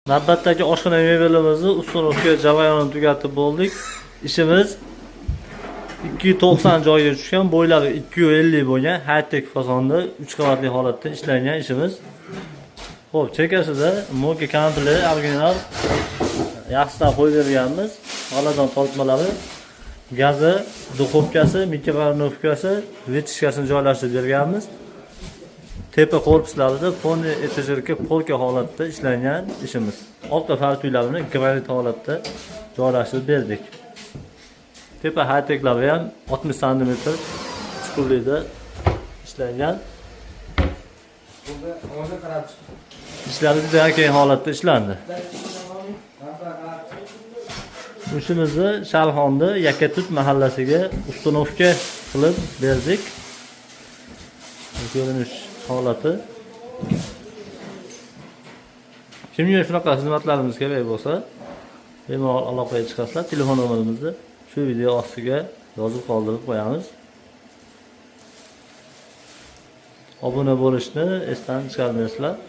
Navbatdagi oshxona mebelimizni ustunovka jarayonini tugatib bo'ldik. Ishimiz 290 joyga tushgan, bo'ylari 250 bo'lgan high-tech fasonda 3 qavatli holatda ishlangan ishimiz. Xo'p, chekasida mo'ka komplekt original yaxshidan qo'yib berganmiz. G'aladon tortmalari, gazi, duxovkasi, mikrovolnovkasi, vitishkasini joylashtirib berganmiz. Tepa korpuslarida poni etajerga polka holatda ishlangan ishimiz. Orqa fartuylarini granit holatda joylashtirib berdik. Tepa high-techlari ham 60 cm chuqurlikda ishlangan. Ishlari juda keng holatda ishlandi. Ishimizni Sharxonda Yakatut mahallasiga ustunovka qilib berdik. Ko'rinish holati. Kimga shunaqa xizmatlarimiz kerak bo'lsa, bemalol aloqaga chiqasizlar. Telefon nomerimizni shu video ostiga yozib qoldirib qo'yamiz. Obuna bo'lishni esdan chiqarmaysizlar.